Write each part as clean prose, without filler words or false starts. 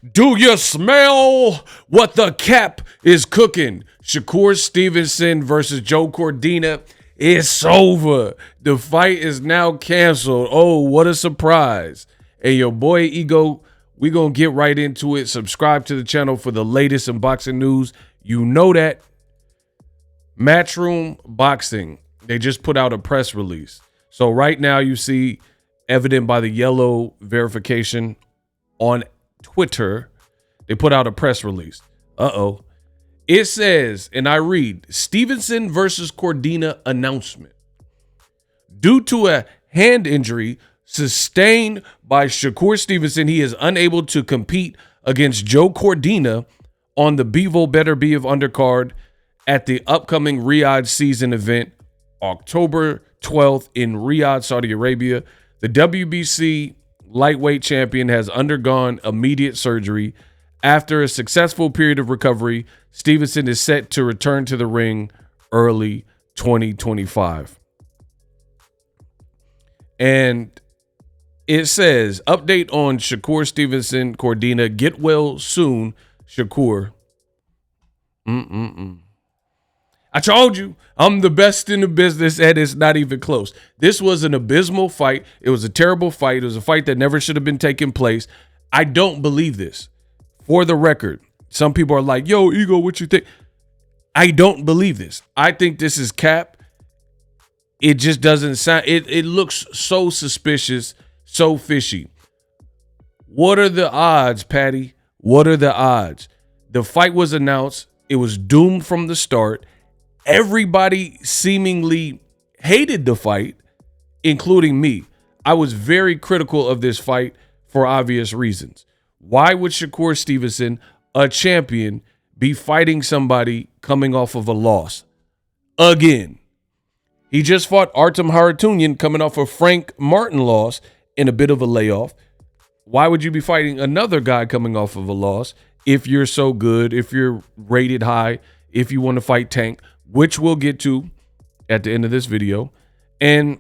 Do you smell what the cap is cooking? Shakur Stevenson versus Joe Cordina. It's over. The fight is now canceled. Oh, what a surprise. And your boy Ego, we going to get right into it. Subscribe to the channel for the latest in boxing news. You know that. Matchroom Boxing, they just put out a press release. So right now you see, evident by the yellow verification on Twitter, they put out a press release. It says, and I read, Stevenson versus Cordina announcement. Due to a hand injury sustained by Shakur Stevenson, he is unable to compete against Joe Cordina on the Bevo Better Be of undercard at the upcoming Riyadh season event, October 12th in Riyadh, Saudi Arabia. The WBC lightweight champion has undergone immediate surgery. After a successful period of recovery, Stevenson is set to return to the ring early 2025. And it says, update on Shakur Stevenson, Cordina, get well soon, Shakur. I told you, I'm the best in the business, and it's not even close. This was an abysmal fight. It was a terrible fight. It was a fight that never should have been taking place. I don't believe this. For the record, some people are like, yo, Ego, what you think? I don't believe this. I think this is cap. It just doesn't sound, it looks so suspicious, so fishy. What are the odds, Patty? What are the odds? The fight was announced. It was doomed from the start. Everybody seemingly hated the fight, including me. I was very critical of this fight for obvious reasons. Why would Shakur Stevenson, a champion, be fighting somebody coming off of a loss? Again. He just fought Artem Harutyunyan coming off a Frank Martin loss in a bit of a layoff. Why would you be fighting another guy coming off of a loss if you're so good, if you're rated high, if you want to fight Tank, which we'll get to at the end of this video? And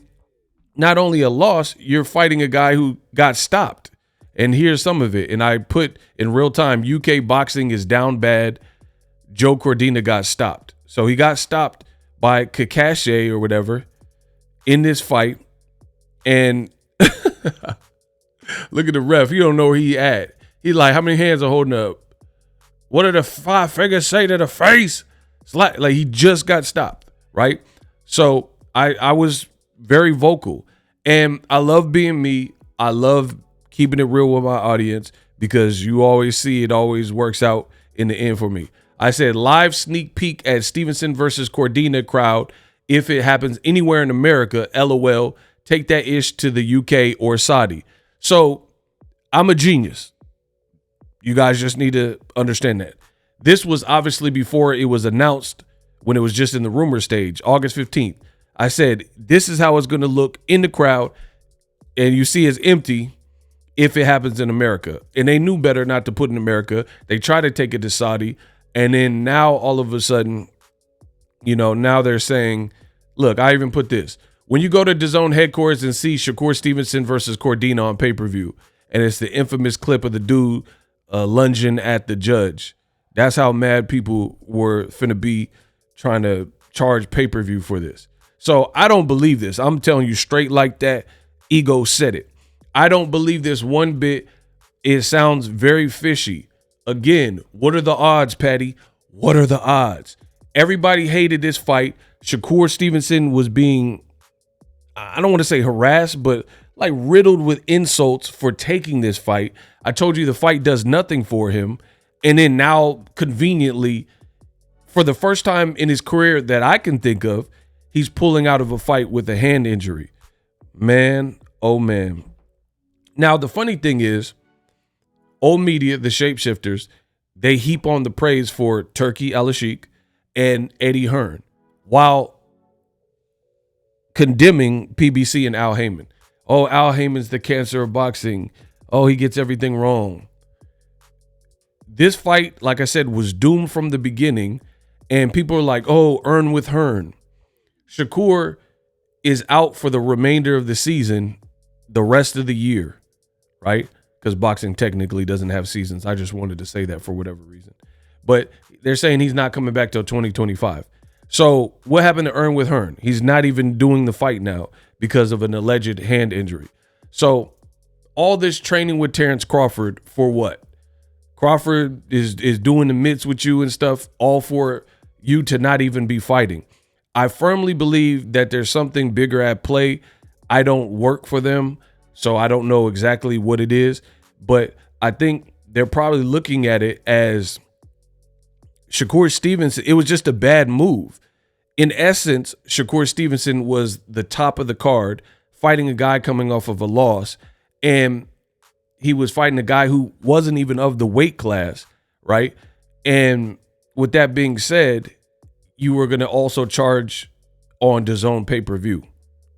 not only a loss, you're fighting a guy who got stopped. And here's some of it. And I put in real time, UK boxing is down bad. Joe Cordina got stopped. So he got stopped by Kakashi or whatever in this fight. And look at the ref. He don't know where he at. He's like, how many hands are holding up? What did the 5 fingers say to the face? It's like he just got stopped, right? So I was very vocal. And I love being me. I love keeping it real with my audience because you always see it always works out in the end for me. I said live sneak peek at Stevenson versus Cordina crowd. If it happens anywhere in America, LOL, take that ish to the UK or Saudi. So I'm a genius. You guys just need to understand that. This was obviously before it was announced, when it was just in the rumor stage, August 15th. I said, this is how it's going to look in the crowd. And you see it's empty if it happens in America. And they knew better not to put in America. They tried to take it to Saudi. And then now all of a sudden, you know, now they're saying, look, I even put this. When you go to DAZN headquarters and see Shakur Stevenson versus Cordina on pay-per-view, and it's the infamous clip of the dude lunging at the judge. That's how mad people were finna be trying to charge pay-per-view for this. So I don't believe this. I'm telling you straight like that. Ego said it. I don't believe this one bit. It sounds very fishy. Again, what are the odds, Patty? What are the odds? Everybody hated this fight. Shakur Stevenson was being, I don't want to say harassed, but like riddled with insults for taking this fight. I told you the fight does nothing for him. And then now, conveniently, for the first time in his career that I can think of, he's pulling out of a fight with a hand injury. Man, oh man. Now, the funny thing is, old media, the shapeshifters, they heap on the praise for Turki Al-Sheikh and Eddie Hearn while condemning PBC and Al Heyman. Oh, Al Heyman's the cancer of boxing. Oh, he gets everything wrong. This fight, like I said, was doomed from the beginning, and people are like, oh, earn with Hearn. Shakur is out for the remainder of the season, the rest of the year, right? because boxing technically doesn't have seasons. I just wanted to say that for whatever reason. But they're saying he's not coming back till 2025. So what happened to Earn with Hearn? He's not even doing the fight now because of an alleged hand injury. So all this training with Terrence Crawford for what? Crawford is doing the mitts with you and stuff, all for you to not even be fighting. I firmly believe that there's something bigger at play. I don't work for them, so I don't know exactly what it is, but I think they're probably looking at it as Shakur Stevenson. It was just a bad move. In essence, Shakur Stevenson was the top of the card, fighting a guy coming off of a loss, and he was fighting a guy who wasn't even of the weight class, right? And with that being said, you were going to also charge on DAZN pay-per-view,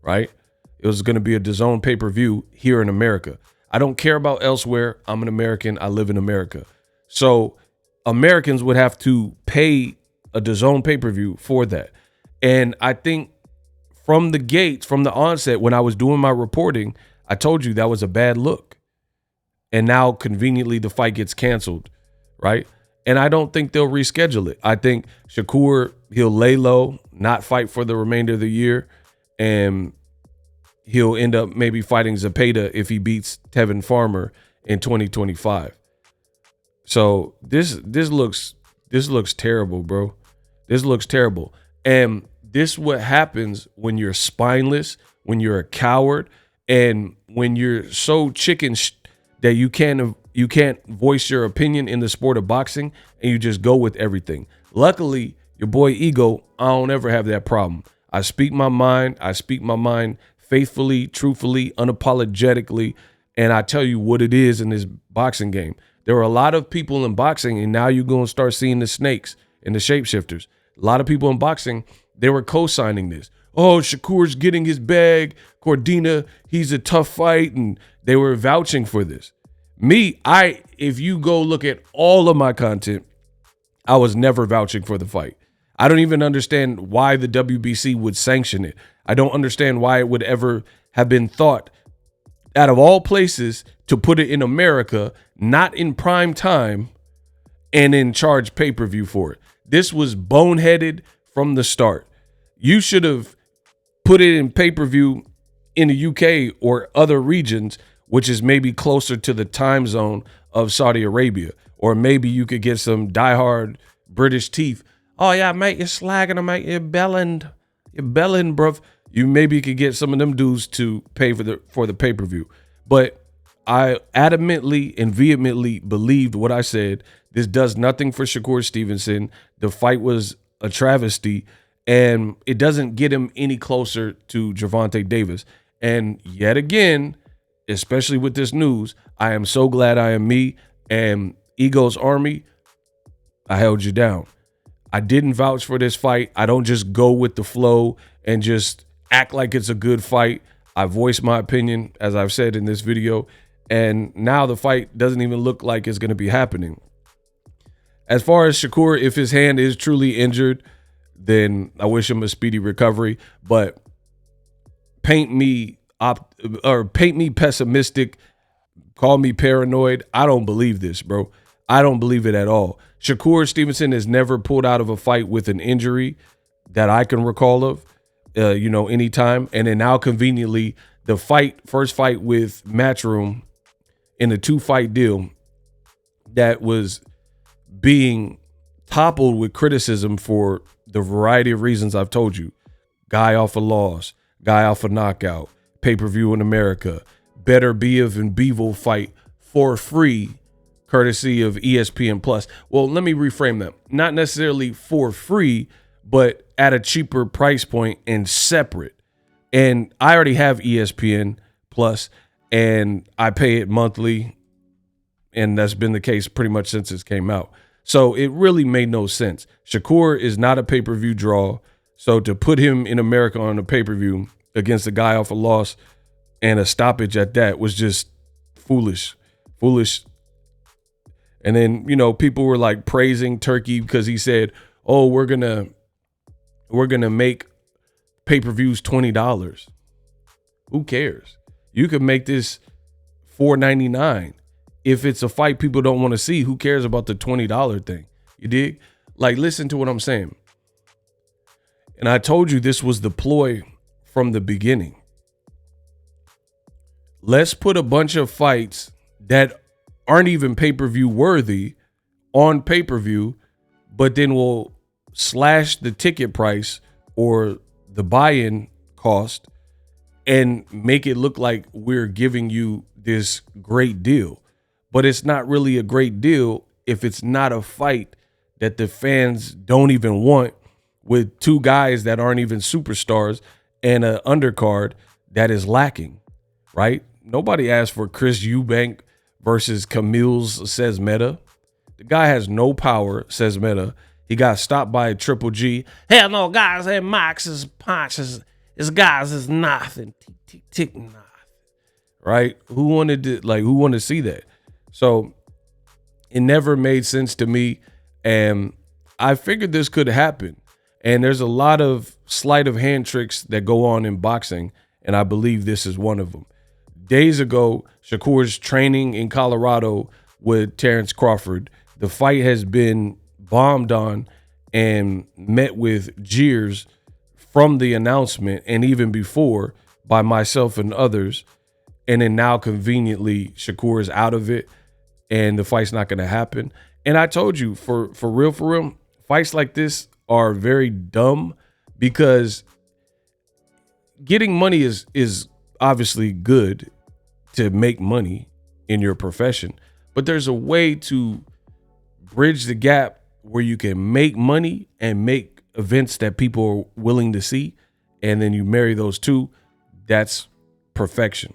right? It was going to be a DAZN pay-per-view here in America. I don't care about elsewhere. I'm an American. I live in America. So Americans would have to pay a DAZN pay-per-view for that. And I think from the gates, from the onset, when I was doing my reporting, I told you that was a bad look. And now conveniently the fight gets canceled, right? And I don't think they'll reschedule it. I think Shakur, he'll lay low, not fight for the remainder of the year, and he'll end up maybe fighting Zepeda if he beats Tevin Farmer in 2025. So this looks terrible, bro. This looks terrible. And this is what happens when you're spineless, when you're a coward, and when you're so that you can't voice your opinion in the sport of boxing, and you just go with everything. Luckily, your boy Ego, I don't ever have that problem. I speak my mind. I speak my mind faithfully, truthfully, unapologetically, and I tell you what it is in this boxing game. There are a lot of people in boxing, and now you're going to start seeing the snakes and the shapeshifters. A lot of people in boxing, they were co-signing this. Oh, Shakur's getting his bag. Cordina, he's a tough fight, and they were vouching for this. Me, if you go look at all of my content, I was never vouching for the fight. I don't even understand why the WBC would sanction it. I don't understand why it would ever have been thought, out of all places, to put it in America, not in prime time, and then charge pay-per-view for it. This was boneheaded from the start. You should have put it in pay-per-view in the UK or other regions, which is maybe closer to the time zone of Saudi Arabia. Or maybe you could get some diehard British teeth. Oh, yeah, mate, you're slagging them, mate. You're belling, bruv. You maybe could get some of them dudes to pay for the pay-per-view. But I adamantly and vehemently believed what I said. This does nothing for Shakur Stevenson. The fight was a travesty, and it doesn't get him any closer to Gervonta Davis. And yet again, especially with this news, I am so glad I am me, and Ego's Army, I held you down. I didn't vouch for this fight. I don't just go with the flow and just act like it's a good fight. I voiced my opinion, as I've said in this video, and now the fight doesn't even look like it's going to be happening. As far as Shakur, if his hand is truly injured, then I wish him a speedy recovery. But paint me pessimistic, call me paranoid. I don't believe this, bro. I don't believe it at all. Shakur Stevenson has never pulled out of a fight with an injury that I can recall of, anytime. And then now conveniently, the first fight with Matchroom in a 2-fight deal that was being toppled with criticism for the variety of reasons I've told you. Guy off a loss, guy off a knockout, pay-per-view in America, better Biev and Bivol fight for free, courtesy of ESPN Plus. Well, let me reframe that. Not necessarily for free, but at a cheaper price point and separate. And I already have ESPN Plus, and I pay it monthly, and that's been the case pretty much since it came out. So it really made no sense. Shakur is not a pay-per-view draw, so to put him in America on a pay-per-view against a guy off a loss and a stoppage at that was just foolish. And then, people were like praising Turkey because he said, oh, we're gonna make pay-per-views $20. Who cares? You could make this $4.99 if it's a fight people don't want to see, who cares about the $20 thing? You dig? Like, listen to what I'm saying. And I told you this was the ploy from the beginning. Let's put a bunch of fights that aren't even pay-per-view worthy on pay-per-view, but then we'll slash the ticket price or the buy-in cost and make it look like we're giving you this great deal. But it's not really a great deal if it's not a fight that the fans don't even want, with two guys that aren't even superstars and an undercard that is lacking, right? Nobody asked for Chris Eubank versus Camille's, says Meta. The guy has no power, says Meta. He got stopped by a Triple G. Hell no, guys, and Max's punches. His guys is nothing. Tick, tick, nothing. Right? Who wanted to see that? So it never made sense to me. And I figured this could happen. And there's a lot of sleight of hand tricks that go on in boxing, and I believe this is one of them. Days ago, Shakur's training in Colorado with Terrence Crawford. The fight has been bombed on and met with jeers from the announcement and even before by myself and others. And then now conveniently Shakur is out of it and the fight's not going to happen. And I told you, for real, fights like this are very dumb, because getting money is obviously good to make money in your profession, but there's a way to bridge the gap where you can make money and make events that people are willing to see, and then you marry those two. That's perfection.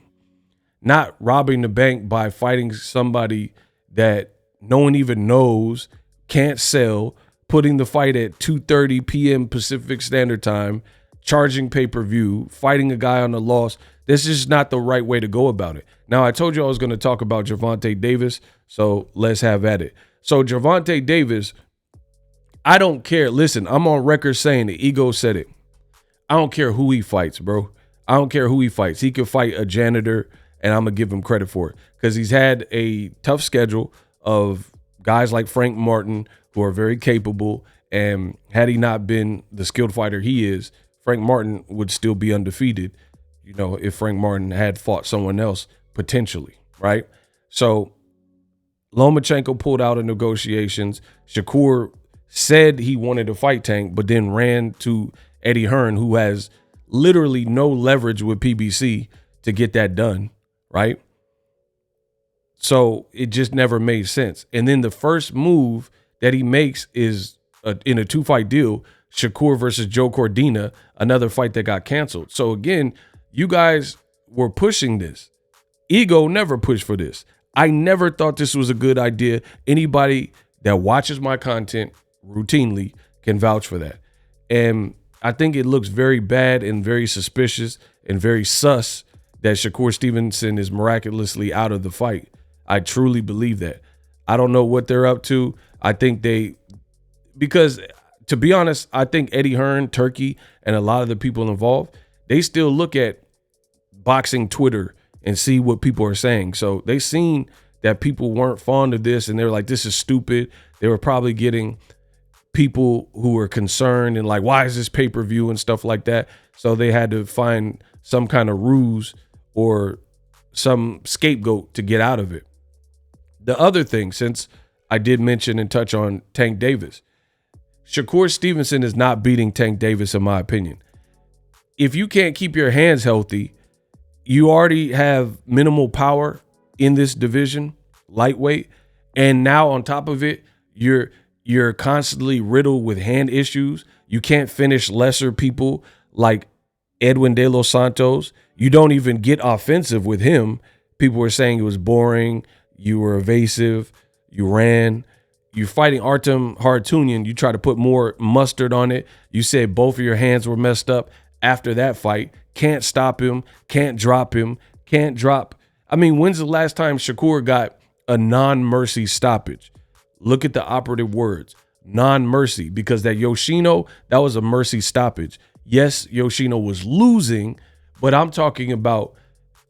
Not robbing the bank by fighting somebody that no one even knows, can't sell, putting the fight at 2:30 p.m. Pacific Standard Time, charging pay-per-view, fighting a guy on the loss. This is not the right way to go about it. Now, I told you I was going to talk about Gervonta Davis, so let's have at it. So Gervonta Davis, I don't care. Listen, I'm on record saying the ego said it. I don't care who he fights, bro. I don't care who he fights. He could fight a janitor, and I'm going to give him credit for it, because he's had a tough schedule of guys like Frank Martin who are very capable, and had he not been the skilled fighter he is, Frank Martin would still be undefeated, you know, if Frank Martin had fought someone else potentially, right? So Lomachenko pulled out of negotiations. Shakur said he wanted to fight Tank, but then ran to Eddie Hearn, who has literally no leverage with PBC to get that done, right? So it just never made sense. And then the first move that he makes is in a 2-fight deal, Shakur versus Joe Cordina, another fight that got canceled. So again, you guys were pushing this. Ego never pushed for this. I never thought this was a good idea. Anybody that watches my content routinely can vouch for that. And I think it looks very bad and very suspicious and very sus that Shakur Stevenson is miraculously out of the fight. I truly believe that. I don't know what they're up to. I think because to be honest, I think Eddie Hearn, Turkey, and a lot of the people involved, they still look at boxing Twitter and see what people are saying. So they seen that people weren't fond of this, and they were like, this is stupid. They were probably getting people who were concerned and like, why is this pay-per-view and stuff like that? So they had to find some kind of ruse or some scapegoat to get out of it. The other thing, since I did mention and touch on Tank Davis, Shakur Stevenson is not beating Tank Davis, in my opinion. If you can't keep your hands healthy, you already have minimal power in this division, lightweight, and now on top of it, you're constantly riddled with hand issues. You can't finish lesser people like Edwin De Los Santos. You don't even get offensive with him. People were saying it was boring. You were evasive. You ran. You're fighting Artem Harutyunyan. You try to put more mustard on it. You said both of your hands were messed up after that fight. Can't stop him. Can't drop him. Can't drop. I mean, when's the last time Shakur got a non-mercy stoppage? Look at the operative words. Non-mercy. Because that Yoshino, that was a mercy stoppage. Yes, Yoshino was losing, but I'm talking about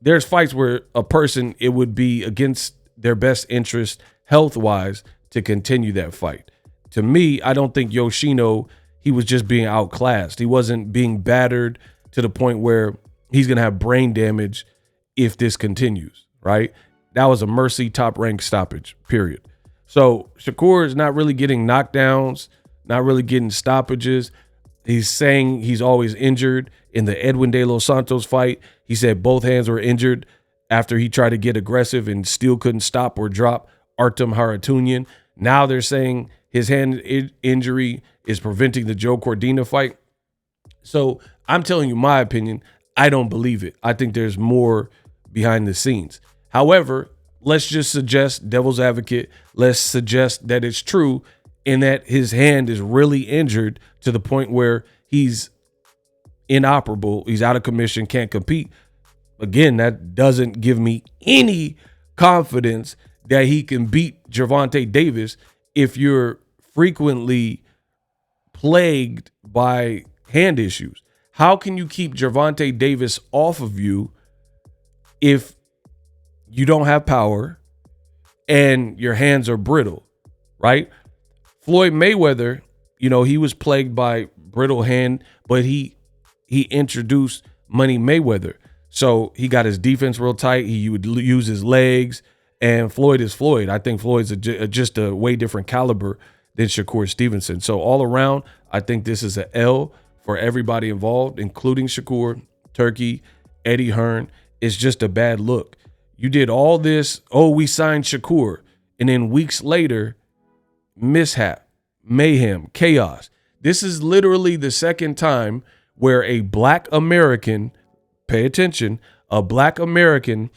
there's fights where a person, it would be against their best interest health-wise to continue that fight. To me, I don't think Yoshino, he was just being outclassed. He wasn't being battered to the point where he's going to have brain damage if this continues, right? That was a mercy top-ranked stoppage, period. So Shakur is not really getting knockdowns, not really getting stoppages. He's saying he's always injured. In the Edwin De Los Santos fight, he said both hands were injured after he tried to get aggressive and still couldn't stop or drop Artem Haratunian. Now they're saying his hand injury is preventing the Joe Cordina fight. So I'm telling you my opinion. I don't believe it. I think there's more behind the scenes. However, let's just suggest, devil's advocate, let's suggest that it's true and that his hand is really injured to the point where he's inoperable, he's out of commission, can't compete. Again, that doesn't give me any confidence that he can beat Gervonta Davis if you're frequently plagued by hand issues. How can you keep Gervonta Davis off of you if you don't have power and your hands are brittle, right? Floyd Mayweather, you know, he was plagued by brittle hand, but he introduced Money Mayweather. So he got his defense real tight. He would use his legs, and Floyd is Floyd. I think Floyd's just a way different caliber than Shakur Stevenson. So all around, I think this is an L for everybody involved, including Shakur, Turkey, Eddie Hearn. It's just a bad look. You did all this, oh, we signed Shakur, and then weeks later, mishap, mayhem, chaos. This is literally the second time where a black American, pay attention, a black American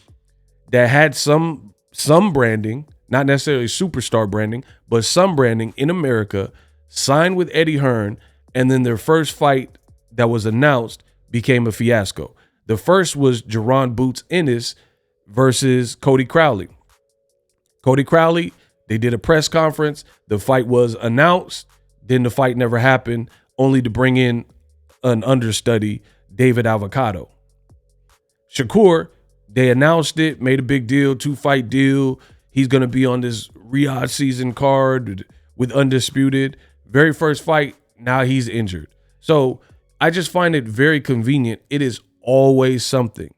that had some branding, not necessarily superstar branding, but some branding in America, signed with Eddie Hearn, and then their first fight that was announced became a fiasco. The first was Jaron Boots Ennis versus Cody Crowley. Cody Crowley, they did a press conference. The fight was announced. Then the fight never happened, only to bring in an understudy, David Avocado. Shakur, they announced it, made a big deal, 2-fight deal. He's going to be on this Riyadh season card with Undisputed. Very first fight, now he's injured. So I just find it very convenient. It is always something.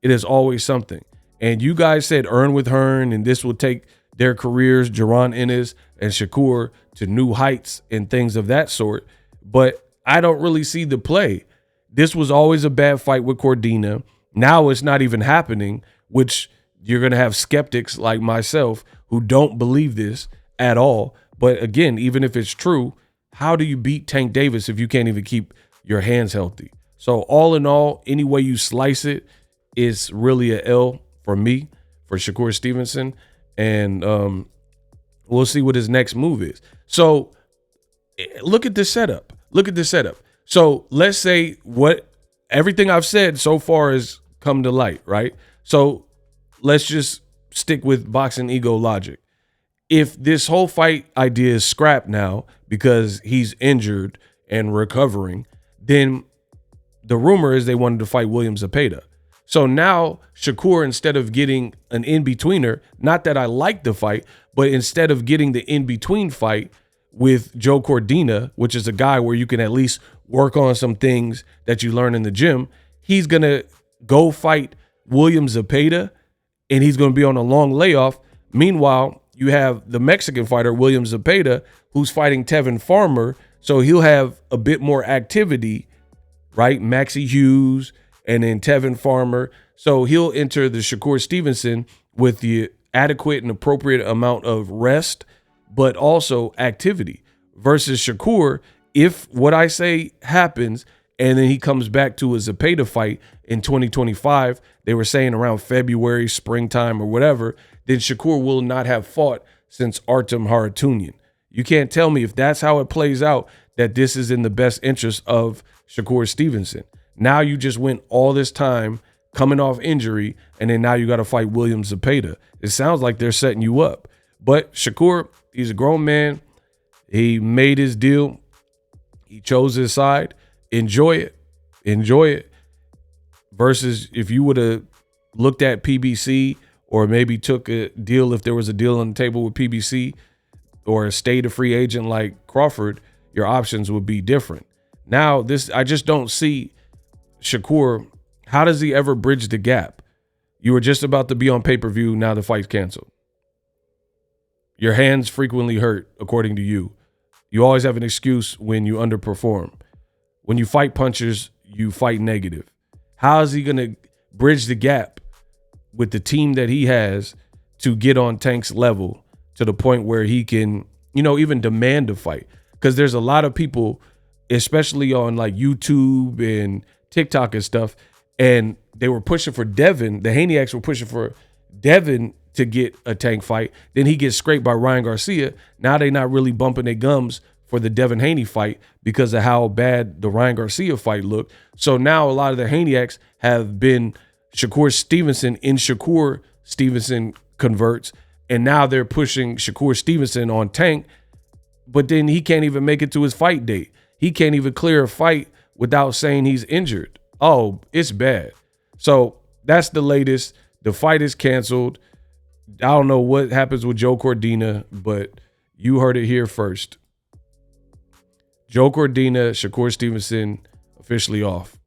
It is always something. And you guys said earn with Hearn, and this will take their careers, Jaron Ennis and Shakur, to new heights and things of that sort. But I don't really see the play. This was always a bad fight with Cordina. Now it's not even happening, which you're going to have skeptics like myself who don't believe this at all. But again, even if it's true, how do you beat Tank Davis if you can't even keep your hands healthy? So all in all, any way you slice it, it's really a L for me, for Shakur Stevenson. And we'll see what his next move is. So look at this setup. Look at this setup. So let's say everything I've said so far has come to light, right? So let's just stick with boxing ego logic. If this whole fight idea is scrapped now because he's injured and recovering, then the rumor is they wanted to fight William Zepeda. So now Shakur, instead of getting an in-betweener, not that I like the fight, but instead of getting the in-between fight with Joe Cordina, which is a guy where you can at least work on some things that you learn in the gym, he's going to go fight William Zepeda, and he's going to be on a long layoff. Meanwhile, you have the Mexican fighter, William Zepeda, who's fighting Tevin Farmer, so he'll have a bit more activity, right? Maxie Hughes, and then Tevin Farmer. So he'll enter the Shakur Stevenson with the adequate and appropriate amount of rest, but also activity. Versus Shakur, if what I say happens and then he comes back to a Zepeda fight in 2025, they were saying around February, springtime or whatever, then Shakur will not have fought since Artem Haratunian. You can't tell me if that's how it plays out that this is in the best interest of Shakur Stevenson. Now you just went all this time coming off injury, and then now you got to fight William Zepeda. It sounds like they're setting you up. But Shakur, he's a grown man. He made his deal. He chose his side. Enjoy it. Enjoy it. Versus if you would have looked at PBC or maybe took a deal if there was a deal on the table with PBC, or stayed a free agent like Crawford, your options would be different. Now, I just don't see Shakur. How does he ever bridge the gap? You were just about to be on pay-per-view. Now the fight's canceled. Your hands frequently hurt, according to you. You always have an excuse when you underperform. When you fight punchers, you fight negative. How is he going to bridge the gap with the team that he has to get on Tank's level to the point where he can, even demand a fight? Because there's a lot of people, especially on like YouTube and TikTok and stuff, and they were pushing for Devin. The Haniacs were pushing for Devin to get a Tank fight. Then he gets scraped by Ryan Garcia. Now they're not really bumping their gums for the Devin Haney fight because of how bad the Ryan Garcia fight looked. So now a lot of the Haniacs have been Shakur Stevenson in Shakur Stevenson converts, and now they're pushing Shakur Stevenson on Tank, but then he can't even make it to his fight date. He can't even clear a fight without saying he's injured. Oh, it's bad. So that's the latest. The fight is canceled. I don't know what happens with Joe Cordina, but you heard it here first. Joe Cordina, Shakur Stevenson, officially off.